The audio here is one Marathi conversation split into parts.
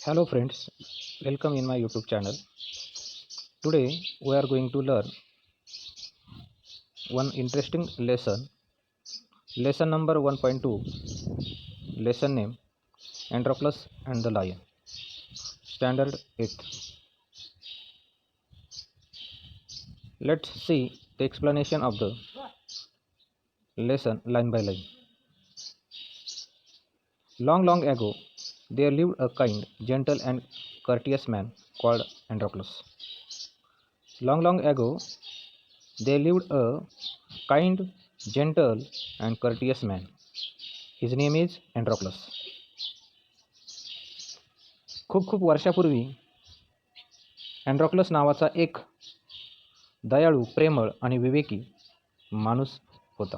Hello friends, welcome in my YouTube channel. Today we are going to learn one interesting lesson number 1.2, lesson name Androclus and the Lion, standard 8th. Let's see the explanation of the lesson line by line. Long ago, there lived a kind, gentle and courteous man called Androclus. Long ago, there lived a kind, gentle and courteous man. His name is Androclus. खूप वर्षापूर्वी अँड्रोक्लस नावाचा एक दयाळू, प्रेमळ आणि विवेकी माणूस होता.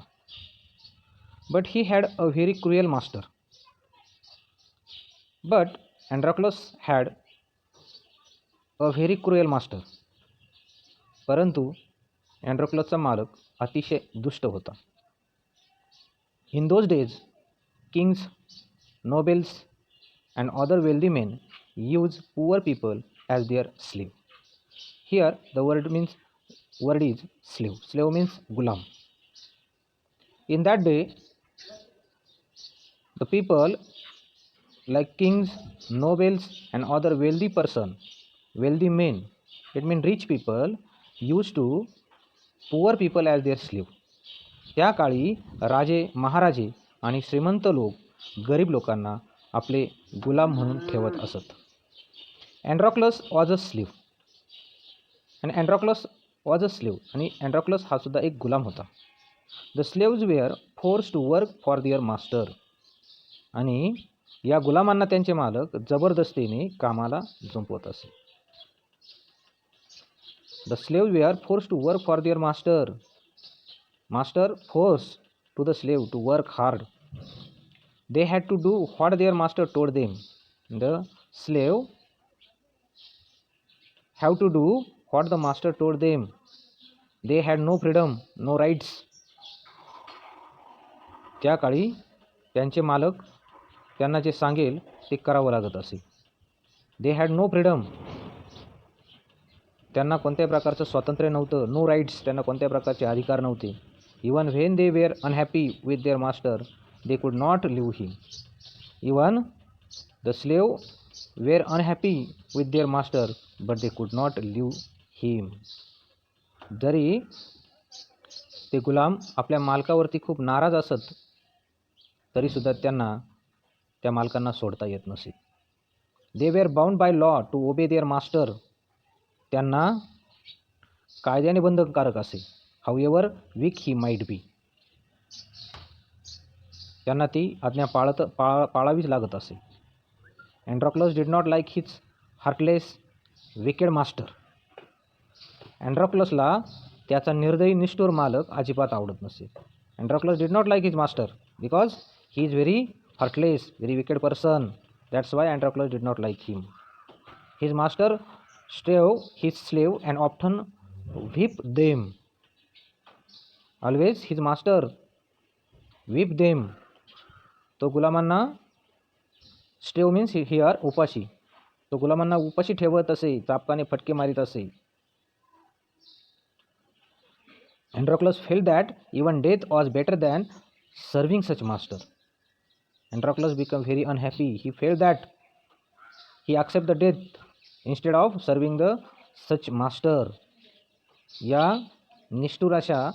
But he had a very cruel master. परंतु अँड्रोक्लसचा मालक अतिशय दुष्ट होता. In those days Kings, nobles and other wealthy men use poor people as their slave. Here the word is slave. Slave means gulam. In that day, the people like kings, nobles and other wealthy men, it means rich people, used to poor people as their slave. त्या काळी राजे, महाराजे आणि श्रीमंत लोक गरीब लोकांना आपले गुलाम म्हणून ठेवत असत. अँड्रोक्लस वॉज अ स्लीव आणि अँड्रोक्लस हा सुद्धा एक गुलाम होता. The slaves were force to work for their master. आणि या गुलामांना त्यांचे मालक जबरदस्तीने कामाला झुंपवत असे. The slaves were force to work for their master. Master force to the slave to work hard. They had to do what their master told them. The slave have to do what the master told them. They had no freedom, no rights. त्या काळी त्यांचे मालक त्यांना जे सांगेल ते करावं लागत असे. They had no freedom. त्यांना कोणत्याही प्रकारचं स्वातंत्र्य नव्हतं. No rights. त्यांना कोणत्याही प्रकारचे अधिकार नव्हते. Even when they were unhappy with their master, they could not leave him. Even the slave were unhappy with their master, but they could not leave him. जरी ते गुलाम आपल्या मालकावरती खूप नाराज असत तरी सुद्धा त्यांना त्या मालकांना सोडता येत नसे. They were bound by law to obey their master. त्यांना कायद्याने बंधनकारक असे. However weak he might be. त्यांना ती आज्ञा पाळावीच लागत असे. Androcles did not like his heartless wicked master. अँड्रोक्लसला त्याचा निर्दयी निष्ठुर मालक अजिबात आवडत नसे. Androcles did not like his master because he is very heartless, very wicked person. That's why Androcles did not like him. His master starve his slave and often whip them. Always his master whip them. तो गुलामांना, स्टेव मीन्स हिअर उपाशी, तो गुलामांना उपाशी ठेवत असे, चापकाने फटके मारित असे. Androcles felt that even death was better than serving such master. Androcles become very unhappy. He felt that he accept the death instead of serving the such master. या निष्ठुर अशा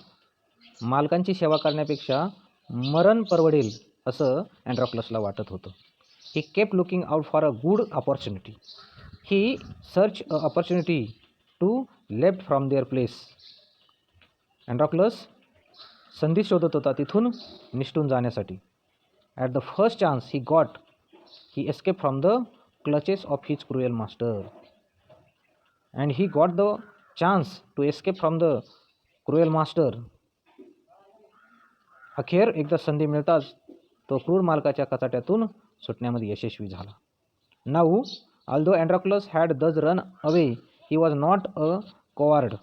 मालकांची सेवा करण्यापेक्षा मरण परवडेल असं अँड्रोक्लसला वाटत होतं. He kept looking out for a good opportunity. He search a opportunity to left from their place. Androcles संधी शोधत होता तिथून निष्ठून जाण्यासाठी. At the first chance he got, he escape from the clutches of his cruel master. And he got the chance to escape from the cruel master. अखेर एकदा संधी मिळताच तो क्रूर मालकाच्या कचाट्यातून सुटण्यामध्ये यशस्वी झाला. Now although Androcles had thus run away, he was not a coward.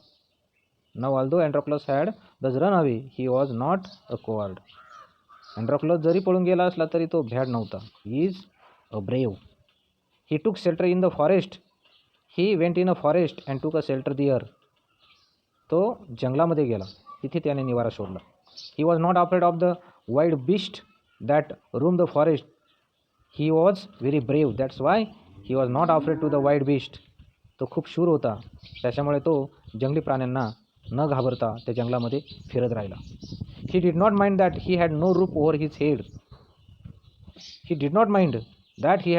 Androcles जरी पळून गेला असला तरी तो भ्याड नव्हता. He is a brave. He took shelter in the forest. He went in a forest and took a shelter दिअर. तो जंगलामध्ये गेला, तिथे त्याने निवारा शोधला. He was not afraid of the wild beast that roam the forest. He was very brave, that's why he was not afraid to the wild beast. तो खूप शूर होता, त्याच्यामुळे तो जंगली प्राण्यांना न घाबरता त्या जंगलामध्ये फिरत राहिला. He did not mind that he had no roof over his head. He did not mind that he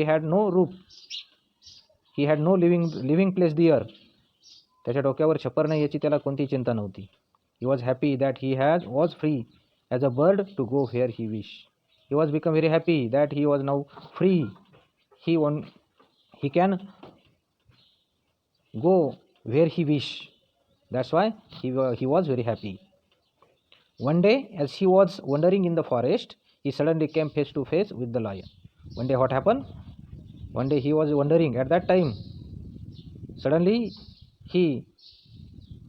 had no roof. He had no living place there. त्याच्या डोक्यावर छप्पर नाही याची त्याला कोणतीही चिंता नव्हती. He was happy that he was free as a bird to go where he wish. He was become very happy that he was now free. He can go where he wish. That's why he was very happy. One day, as he was wandering in the forest, he suddenly came face to face with the lion. One day what happened? One day he was wandering. At that time, suddenly he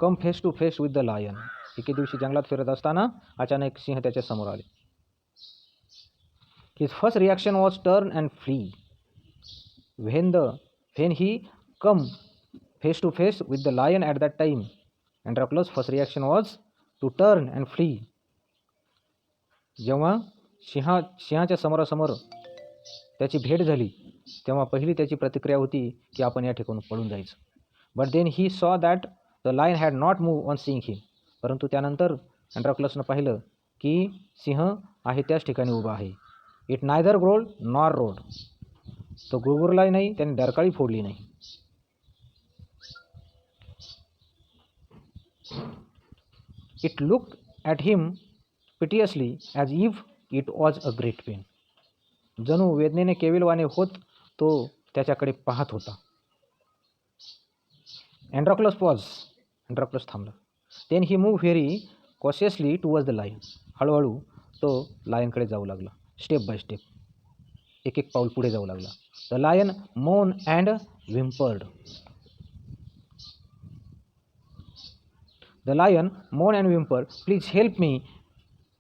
come face to face with the lion. एके दिवशी जंगलात फिरत असताना अचानक सिंह त्याच्या समोर आले. His first reaction was turn and flee. When he come face to face with the lion at that time, Androclus' first reaction was to turn and flee. जेव्हा सिंहाच्या समोरासमोर त्याची भेट झाली तेव्हा पहिली त्याची प्रतिक्रिया होती की आपण या ठिकाणून पळून जायचं. But then he saw that the lion had not move on seeing him. परंतु त्यानंतर अँड्रॉक्लसनं पाहिलं की सिंह आहे त्याच ठिकाणी उभा आहे. It neither growled nor road. तो गुरगुरलाही नाही, त्याने डरकाळी फोडली नाही. It looked at him piteously as if it was a great pain. जणू वेदनेने केविलवाणे होत तो त्याच्याकडे पाहत होता. Androclus paused. Androclus थांबला. Then he moved very cautiously towards the lion. हळूहळू तो लायनकडे जाऊ लागला. स्टेप बाय स्टेप, एक एक पाऊल पुढे जाऊ लागला. The lion moaned and whimpered. The lion moaned and whimpered. Please help me.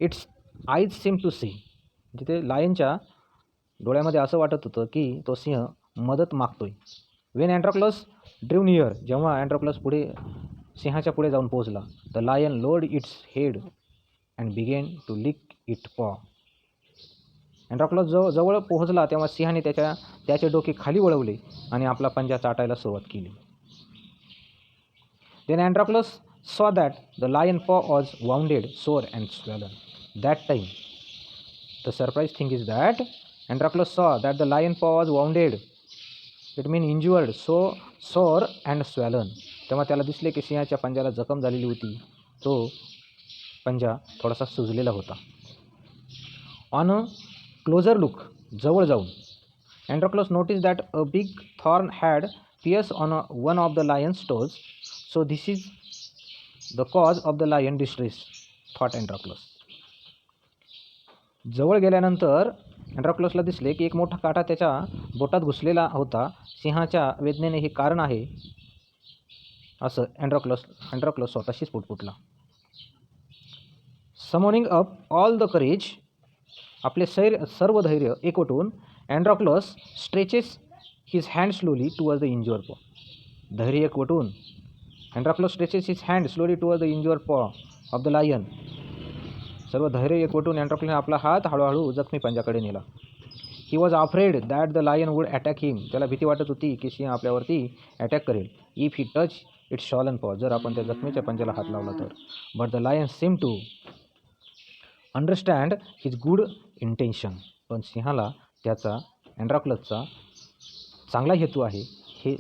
Its eyes seemed to see. तिथे लायनच्या डोळ्यामध्ये असं वाटत होतं की तो सिंह मदत मागतोय. When Androclus drew near, जेव्हा अँड्रॉक्लस पुढे सिंहाच्या पुढे जाऊन पोहोचला, the lion lowered its head and began to lick its paw. अँड्रॉक्लस जवळ पोहोचला तेव्हा सिंहाने त्याचे डोके खाली वळवले आणि आपला पंजा चाटायला सुरुवात केली. Then Androclus saw that the lion paw was wounded, sore and swollen. That time, the surprise thing is that Androclus saw that the lion paw was wounded. It means injured, so sore and swollen. तेव्हा त्याला दिसले की सिंहाच्या पंजाला जखम झालेली होती. तो पंजा थोडासा सुजलेला होता. On a closer look, जवळ जाऊन, Androclus noticed that a big thorn had pierced on one of the lion's toes. So this is the cause of the lion distress, thought Androclus. जवळ गेल्यानंतर अँड्रॉक्लसला दिसले की एक मोठा काटा त्याच्या बोटात घुसलेला होता. सिंहाच्या वेदनेने हे कारण आहे असं अँड्रॉक्लस स्वतःशीच पुटपुटला. Summoning up all the courage, आपले सर्व धैर्य एकवटून Androcles stretches his hand slowly toward the injure paw. धैर्य एकवटून Androcles stretches his hand slowly toward the injure paw of the lion. सर्व धैर्य एकवटून अँड्रॉक्लसने आपला हात हळूहळू जखमी पंजाकडे नेला. He was afraid that the lion would attack him. त्याला भीती वाटत होती की सिंह आपल्यावरती अटॅक करेल. If he touch its swollen paw, जर आपण त्या जखमीच्या पंजाला हात लावला तर. But the lion seem to understand his good intention. पण सिंहाला त्याचा अँड्रॉक्लसचा चांगला हेतू आहे हे